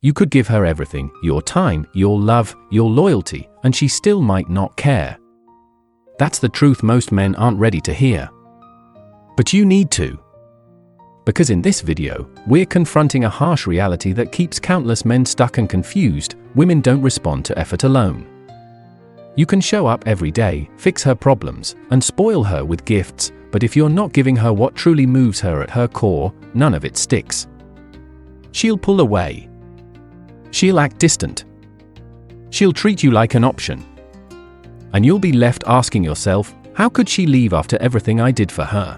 You could give her everything, your time, your love, your loyalty, and she still might not care. That's the truth most men aren't ready to hear. But you need to. Because in this video, we're confronting a harsh reality that keeps countless men stuck and confused. Women don't respond to effort alone. You can show up every day, fix her problems, and spoil her with gifts, but if you're not giving her what truly moves her at her core, none of it sticks. She'll pull away. She'll act distant. She'll treat you like an option. And you'll be left asking yourself, how could she leave after everything I did for her?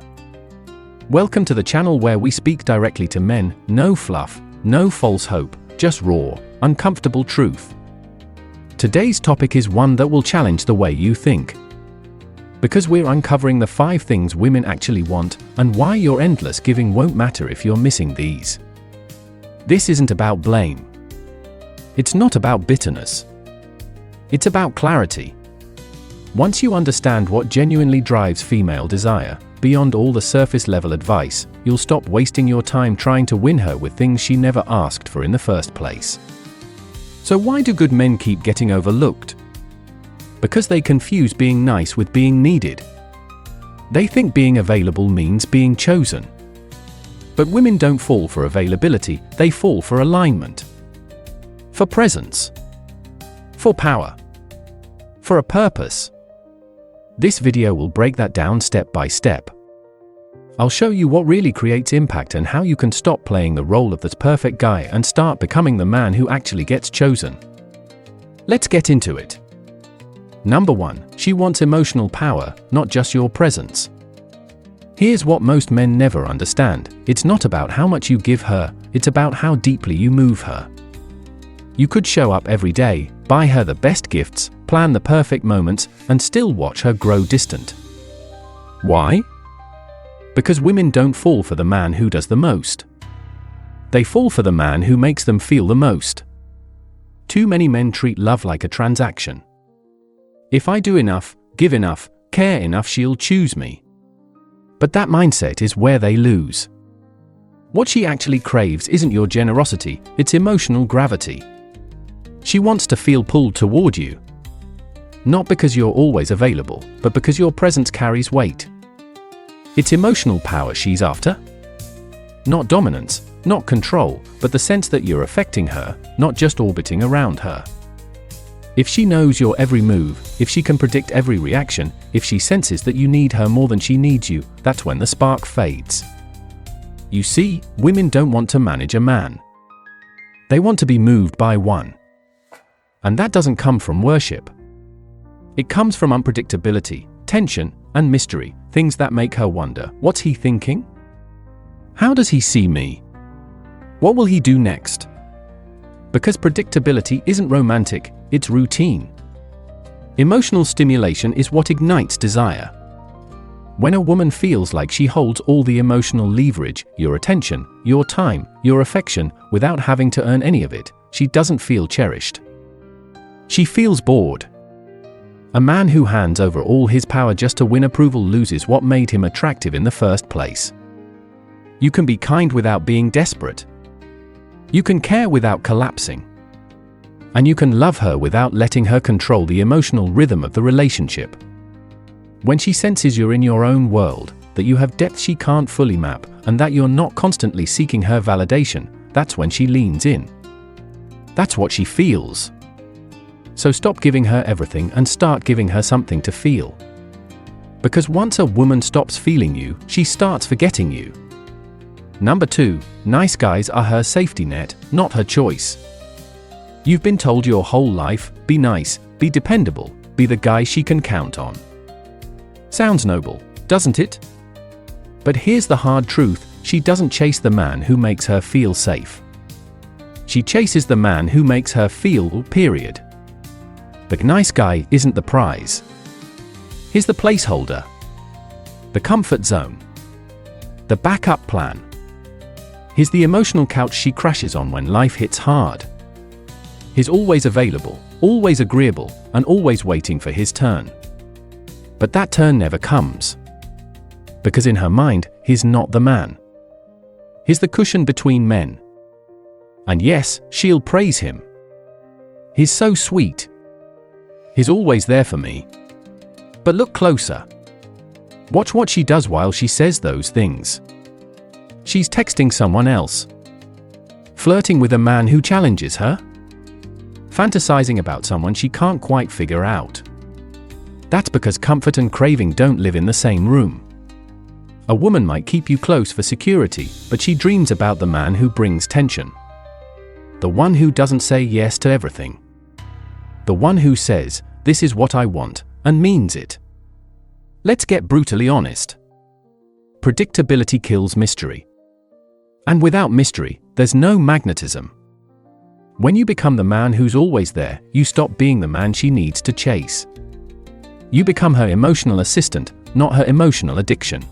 Welcome to the channel where we speak directly to men, no fluff, no false hope, just raw, uncomfortable truth. Today's topic is one that will challenge the way you think. Because we're uncovering the 5 things women actually want, and why your endless giving won't matter if you're missing these. This isn't about blame. It's not about bitterness. It's about clarity. Once you understand what genuinely drives female desire, beyond all the surface-level advice, you'll stop wasting your time trying to win her with things she never asked for in the first place. So why do good men keep getting overlooked? Because they confuse being nice with being needed. They think being available means being chosen. But women don't fall for availability, they fall for alignment. For presence. For power. For a purpose. This video will break that down step by step. I'll show you what really creates impact and how you can stop playing the role of the perfect guy and start becoming the man who actually gets chosen. Let's get into it. Number 1, she wants emotional power, not just your presence. Here's what most men never understand. It's not about how much you give her, it's about how deeply you move her. You could show up every day, buy her the best gifts, plan the perfect moments, and still watch her grow distant. Why? Because women don't fall for the man who does the most. They fall for the man who makes them feel the most. Too many men treat love like a transaction. If I do enough, give enough, care enough, she'll choose me. But that mindset is where they lose. What she actually craves isn't your generosity, it's emotional gravity. She wants to feel pulled toward you. Not because you're always available, but because your presence carries weight. It's emotional power she's after. Not dominance, not control, but the sense that you're affecting her, not just orbiting around her. If she knows your every move, if she can predict every reaction, if she senses that you need her more than she needs you, that's when the spark fades. You see, women don't want to manage a man. They want to be moved by one. And that doesn't come from worship. It comes from unpredictability, tension, and mystery, things that make her wonder, what's he thinking? How does he see me? What will he do next? Because predictability isn't romantic, it's routine. Emotional stimulation is what ignites desire. When a woman feels like she holds all the emotional leverage, your attention, your time, your affection, without having to earn any of it, she doesn't feel cherished. She feels bored. A man who hands over all his power just to win approval loses what made him attractive in the first place. You can be kind without being desperate. You can care without collapsing. And you can love her without letting her control the emotional rhythm of the relationship. When she senses you're in your own world, that you have depth she can't fully map, and that you're not constantly seeking her validation, that's when she leans in. That's what she feels. So stop giving her everything and start giving her something to feel. Because once a woman stops feeling you, she starts forgetting you. Number 2, nice guys are her safety net, not her choice. You've been told your whole life, be nice, be dependable, be the guy she can count on. Sounds noble, doesn't it? But here's the hard truth, she doesn't chase the man who makes her feel safe. She chases the man who makes her feel, period. The nice guy isn't the prize. He's the placeholder. The comfort zone. The backup plan. He's the emotional couch she crashes on when life hits hard. He's always available, always agreeable, and always waiting for his turn. But that turn never comes. Because in her mind, he's not the man. He's the cushion between men. And yes, she'll praise him. He's so sweet. He's always there for me. But look closer. Watch what she does while she says those things. She's texting someone else. Flirting with a man who challenges her. Fantasizing about someone she can't quite figure out. That's because comfort and craving don't live in the same room. A woman might keep you close for security, but she dreams about the man who brings tension. The one who doesn't say yes to everything. The one who says, "This is what I want," and means it. Let's get brutally honest. Predictability kills mystery. And without mystery, there's no magnetism. When you become the man who's always there, you stop being the man she needs to chase. You become her emotional assistant, not her emotional addiction.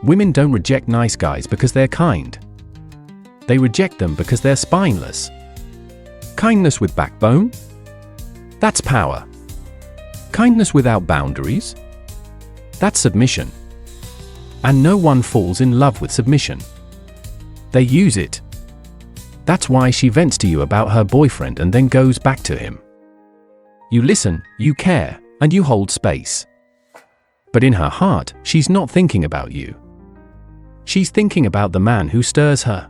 Women don't reject nice guys because they're kind. They reject them because they're spineless. Kindness with backbone? That's power. Kindness without boundaries? That's submission. And no one falls in love with submission. They use it. That's why she vents to you about her boyfriend and then goes back to him. You listen, you care, and you hold space. But in her heart, she's not thinking about you. She's thinking about the man who stirs her.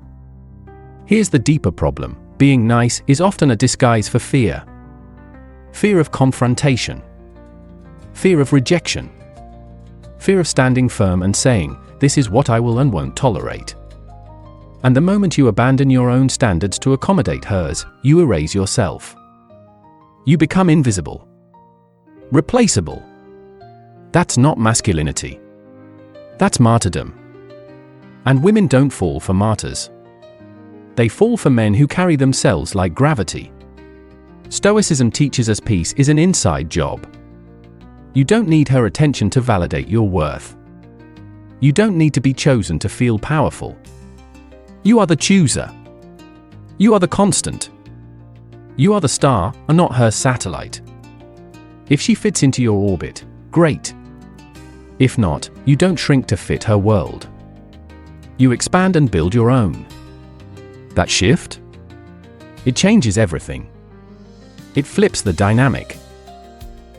Here's the deeper problem. Being nice is often a disguise for fear. Fear of confrontation. Fear of rejection. Fear of standing firm and saying, "This is what I will and won't tolerate." And the moment you abandon your own standards to accommodate hers, you erase yourself. You become invisible. Replaceable. That's not masculinity. That's martyrdom. And women don't fall for martyrs. They fall for men who carry themselves like gravity. Stoicism teaches us peace is an inside job. You don't need her attention to validate your worth. You don't need to be chosen to feel powerful. You are the chooser. You are the constant. You are the star, and not her satellite. If she fits into your orbit, great. If not, you don't shrink to fit her world. You expand and build your own. That shift? It changes everything. It flips the dynamic.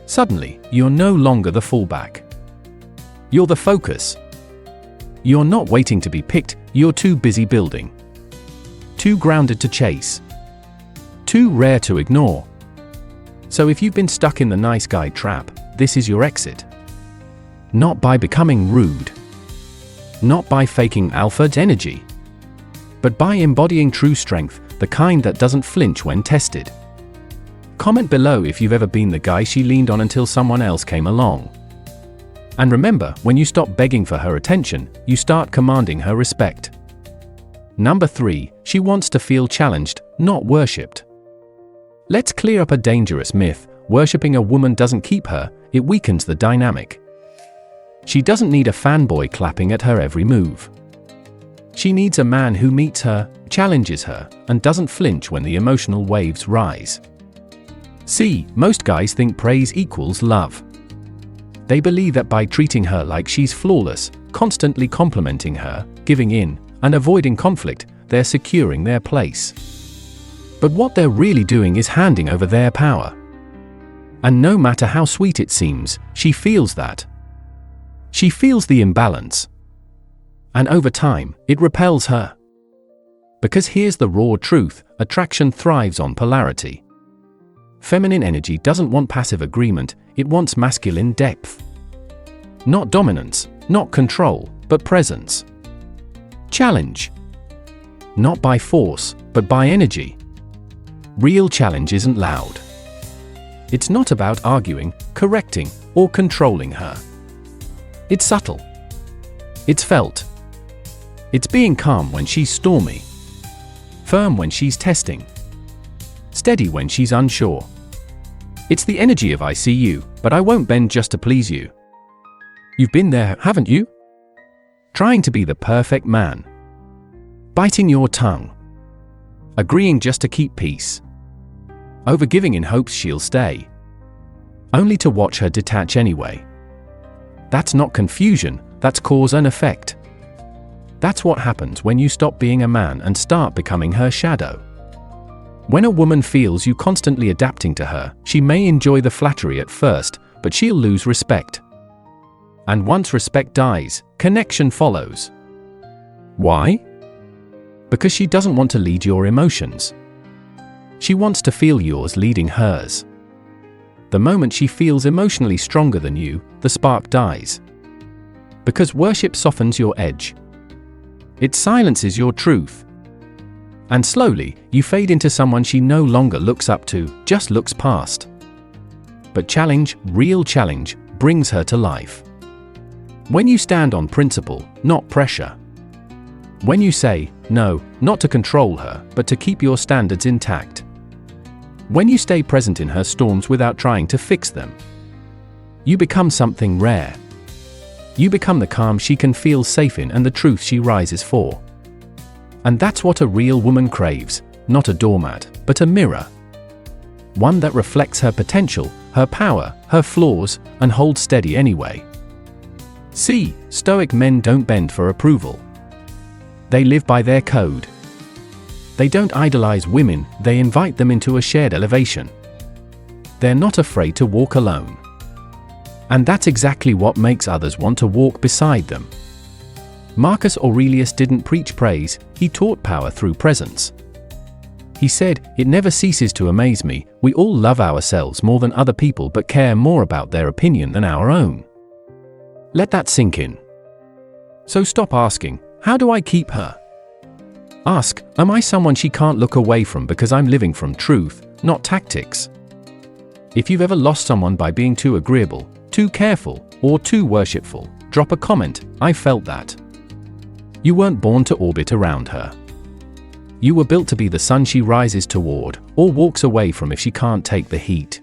Suddenly, you're no longer the fallback. You're the focus. You're not waiting to be picked, you're too busy building. Too grounded to chase. Too rare to ignore. So if you've been stuck in the nice guy trap, this is your exit. Not by becoming rude. Not by faking alpha energy. But by embodying true strength, the kind that doesn't flinch when tested. Comment below if you've ever been the guy she leaned on until someone else came along. And remember, when you stop begging for her attention, you start commanding her respect. Number 3, she wants to feel challenged, not worshipped. Let's clear up a dangerous myth. Worshipping a woman doesn't keep her, it weakens the dynamic. She doesn't need a fanboy clapping at her every move. She needs a man who meets her, challenges her, and doesn't flinch when the emotional waves rise. See, most guys think praise equals love. They believe that by treating her like she's flawless, constantly complimenting her, giving in, and avoiding conflict, they're securing their place. But what they're really doing is handing over their power. And no matter how sweet it seems, she feels that. She feels the imbalance. And over time, it repels her. Because here's the raw truth, attraction thrives on polarity. Feminine energy doesn't want passive agreement, it wants masculine depth. Not dominance, not control, but presence. Challenge. Not by force, but by energy. Real challenge isn't loud. It's not about arguing, correcting, or controlling her. It's subtle. It's felt. It's being calm when she's stormy. Firm when she's testing. Steady when she's unsure. It's the energy of "I see you, but I won't bend just to please you." You've been there, haven't you? Trying to be the perfect man. Biting your tongue. Agreeing just to keep peace. Overgiving in hopes she'll stay. Only to watch her detach anyway. That's not confusion, that's cause and effect. That's what happens when you stop being a man and start becoming her shadow. When a woman feels you constantly adapting to her, she may enjoy the flattery at first, but she'll lose respect. And once respect dies, connection follows. Why? Because she doesn't want to lead your emotions. She wants to feel yours leading hers. The moment she feels emotionally stronger than you, the spark dies. Because worship softens your edge. It silences your truth. And slowly, you fade into someone she no longer looks up to, just looks past. But challenge, real challenge, brings her to life. When you stand on principle, not pressure. When you say, no, not to control her, but to keep your standards intact. When you stay present in her storms without trying to fix them. You become something rare. You become the calm she can feel safe in and the truth she rises for. And that's what a real woman craves, not a doormat, but a mirror. One that reflects her potential, her power, her flaws, and holds steady anyway. See, Stoic men don't bend for approval. They live by their code. They don't idolize women, they invite them into a shared elevation. They're not afraid to walk alone. And that's exactly what makes others want to walk beside them. Marcus Aurelius didn't preach praise, he taught power through presence. He said, "It never ceases to amaze me, we all love ourselves more than other people but care more about their opinion than our own." Let that sink in. So stop asking, how do I keep her? Ask, am I someone she can't look away from because I'm living from truth, not tactics? If you've ever lost someone by being too agreeable, too careful, or too worshipful, drop a comment, I felt that. You weren't born to orbit around her. You were built to be the sun she rises toward, or walks away from if she can't take the heat.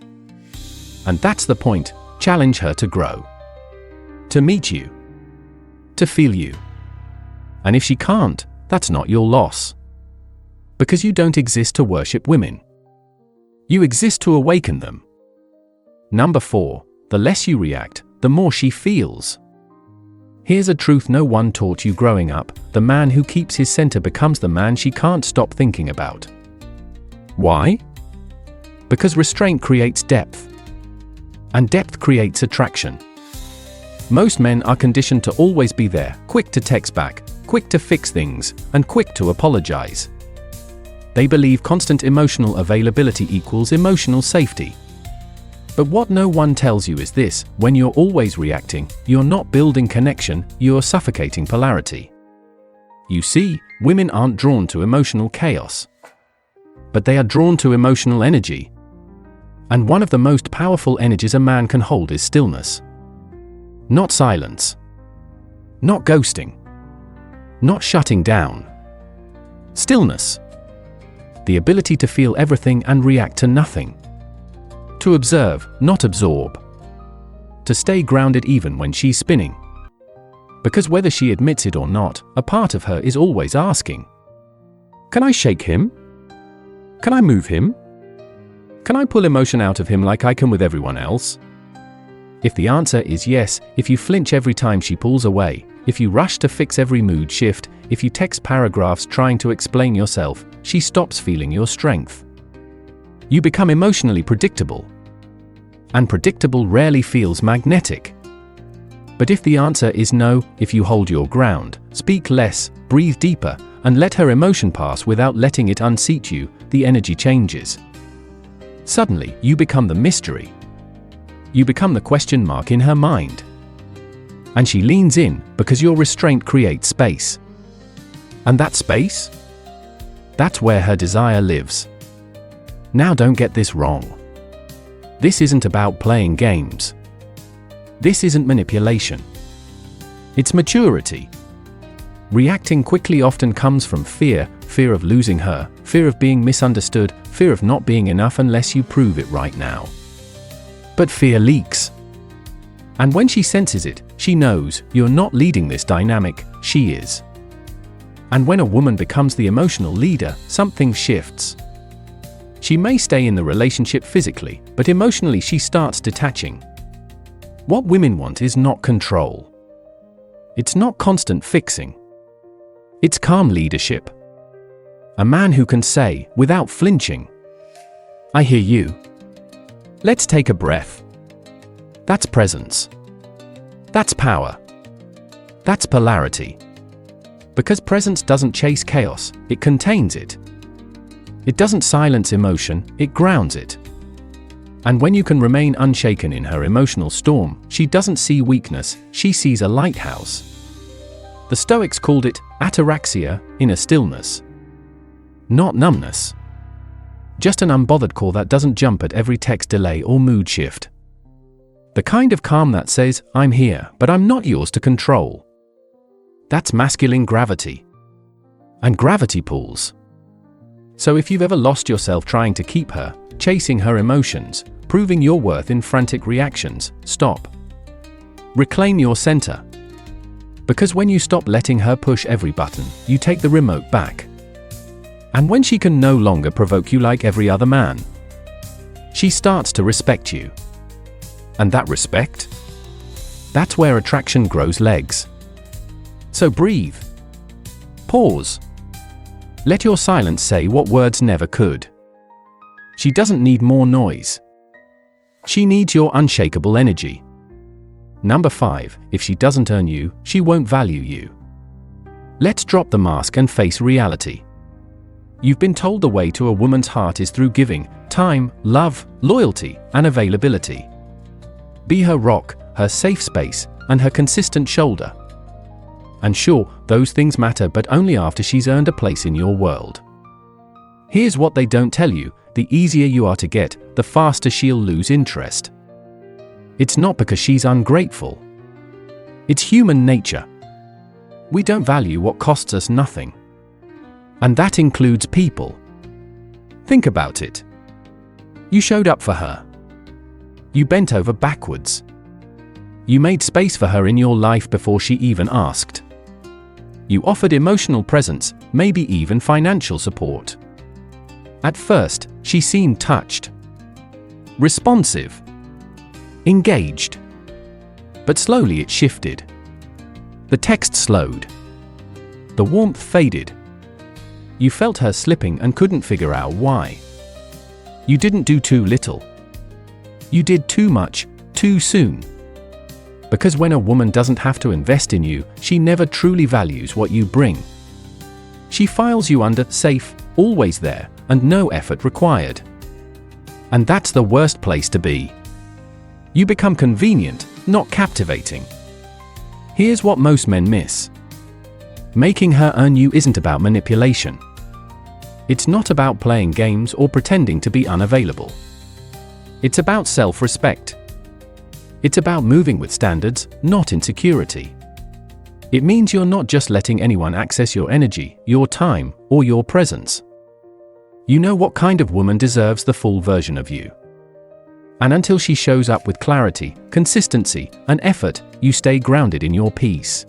And that's the point, challenge her to grow. To meet you. To feel you. And if she can't, that's not your loss. Because you don't exist to worship women. You exist to awaken them. Number 4, the less you react, the more she feels. Here's a truth no one taught you growing up, the man who keeps his center becomes the man she can't stop thinking about. Why? Because restraint creates depth. And depth creates attraction. Most men are conditioned to always be there, quick to text back, quick to fix things, and quick to apologize. They believe constant emotional availability equals emotional safety. But what no one tells you is this, when you're always reacting, you're not building connection, you're suffocating polarity. You see, women aren't drawn to emotional chaos. But they are drawn to emotional energy. And one of the most powerful energies a man can hold is stillness. Not silence. Not ghosting. Not shutting down. Stillness. The ability to feel everything and react to nothing. To observe, not absorb. To stay grounded even when she's spinning. Because whether she admits it or not, a part of her is always asking, can I shake him? Can I move him? Can I pull emotion out of him like I can with everyone else? If the answer is yes, if you flinch every time she pulls away, if you rush to fix every mood shift, if you text paragraphs trying to explain yourself, she stops feeling your strength. You become emotionally predictable. And predictable rarely feels magnetic. But if the answer is no, if you hold your ground, speak less, breathe deeper, and let her emotion pass without letting it unseat you, the energy changes. Suddenly, you become the mystery. You become the question mark in her mind. And she leans in, because your restraint creates space. And that space? That's where her desire lives. Now don't get this wrong. This isn't about playing games. This isn't manipulation. It's maturity. Reacting quickly often comes from fear, fear of losing her, fear of being misunderstood, fear of not being enough unless you prove it right now. But fear leaks. And when she senses it, she knows you're not leading this dynamic, she is. And when a woman becomes the emotional leader, something shifts. She may stay in the relationship physically, but emotionally she starts detaching. What women want is not control. It's not constant fixing. It's calm leadership. A man who can say, without flinching, "I hear you. Let's take a breath." That's presence. That's power. That's polarity. Because presence doesn't chase chaos, it contains it. It doesn't silence emotion, it grounds it. And when you can remain unshaken in her emotional storm, she doesn't see weakness, she sees a lighthouse. The Stoics called it ataraxia, inner stillness. Not numbness. Just an unbothered core that doesn't jump at every text delay or mood shift. The kind of calm that says, "I'm here, but I'm not yours to control." That's masculine gravity. And gravity pulls. So if you've ever lost yourself trying to keep her, chasing her emotions, proving your worth in frantic reactions, stop. Reclaim your center. Because when you stop letting her push every button, you take the remote back. And when she can no longer provoke you like every other man, she starts to respect you. And that respect? That's where attraction grows legs. So breathe. Pause. Let your silence say what words never could. She doesn't need more noise. She needs your unshakable energy. Number 5, if she doesn't earn you, she won't value you. Let's drop the mask and face reality. You've been told the way to a woman's heart is through giving time, love, loyalty, and availability. Be her rock, her safe space, and her consistent shoulder. And sure, those things matter, but only after she's earned a place in your world. Here's what they don't tell you: the easier you are to get, the faster she'll lose interest. It's not because she's ungrateful. It's human nature. We don't value what costs us nothing. And that includes people. Think about it. You showed up for her. You bent over backwards. You made space for her in your life before she even asked. You offered emotional presence, maybe even financial support. At first, she seemed touched, responsive, engaged. But slowly it shifted. The text slowed. The warmth faded. You felt her slipping and couldn't figure out why. You didn't do too little. You did too much, too soon. Because when a woman doesn't have to invest in you, she never truly values what you bring. She files you under safe, always there, and no effort required. And that's the worst place to be. You become convenient, not captivating. Here's what most men miss. Making her earn you isn't about manipulation. It's not about playing games or pretending to be unavailable. It's about self-respect. It's about moving with standards, not insecurity. It means you're not just letting anyone access your energy, your time, or your presence. You know what kind of woman deserves the full version of you. And until she shows up with clarity, consistency, and effort, you stay grounded in your peace.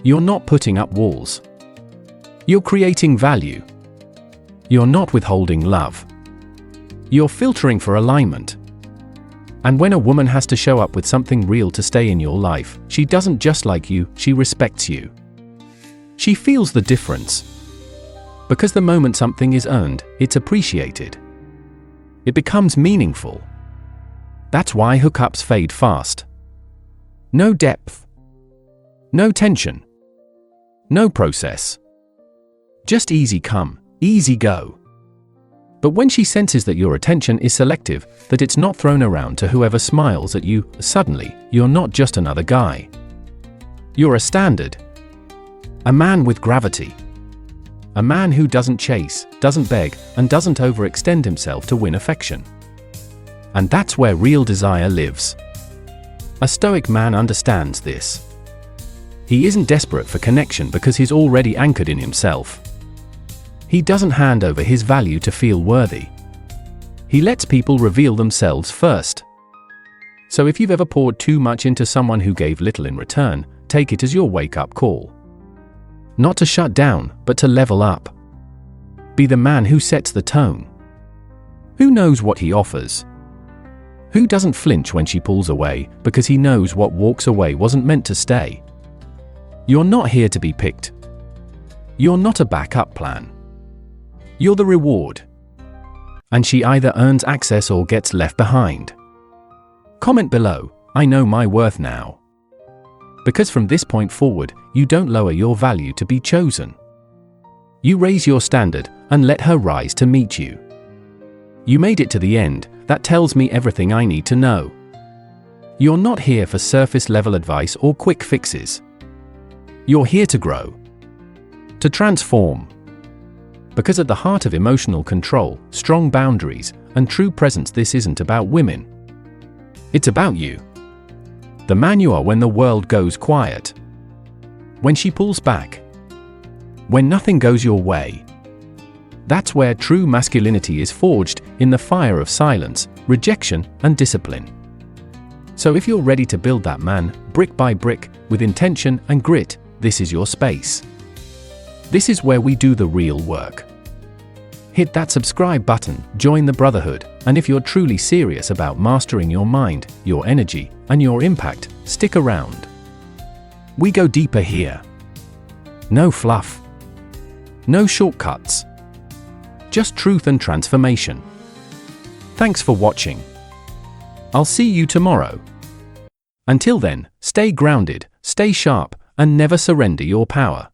You're not putting up walls. You're creating value. You're not withholding love. You're filtering for alignment. And when a woman has to show up with something real to stay in your life, she doesn't just like you, she respects you. She feels the difference. Because the moment something is earned, it's appreciated. It becomes meaningful. That's why hookups fade fast. No depth. No tension. No process. Just easy come, easy go. But when she senses that your attention is selective, that it's not thrown around to whoever smiles at you, suddenly, you're not just another guy. You're a standard. A man with gravity. A man who doesn't chase, doesn't beg, and doesn't overextend himself to win affection. And that's where real desire lives. A Stoic man understands this. He isn't desperate for connection because he's already anchored in himself. He doesn't hand over his value to feel worthy. He lets people reveal themselves first. So if you've ever poured too much into someone who gave little in return, take it as your wake-up call. Not to shut down, but to level up. Be the man who sets the tone. Who knows what he offers? Who doesn't flinch when she pulls away, because he knows what walks away wasn't meant to stay? You're not here to be picked. You're not a backup plan. You're the reward. And she either earns access or gets left behind. Comment below, I know my worth now. Because from this point forward, you don't lower your value to be chosen. You raise your standard and let her rise to meet you. You made it to the end, that tells me everything I need to know. You're not here for surface level advice or quick fixes. You're here to grow. To transform. Because at the heart of emotional control, strong boundaries, and true presence, this isn't about women. It's about you. The man you are when the world goes quiet. When she pulls back. When nothing goes your way. That's where true masculinity is forged, in the fire of silence, rejection, and discipline. So if you're ready to build that man, brick by brick, with intention and grit, this is your space. This is where we do the real work. Hit that subscribe button, join the brotherhood, and if you're truly serious about mastering your mind, your energy, and your impact, stick around. We go deeper here. No fluff. No shortcuts. Just truth and transformation. Thanks for watching. I'll see you tomorrow. Until then, stay grounded, stay sharp, and never surrender your power.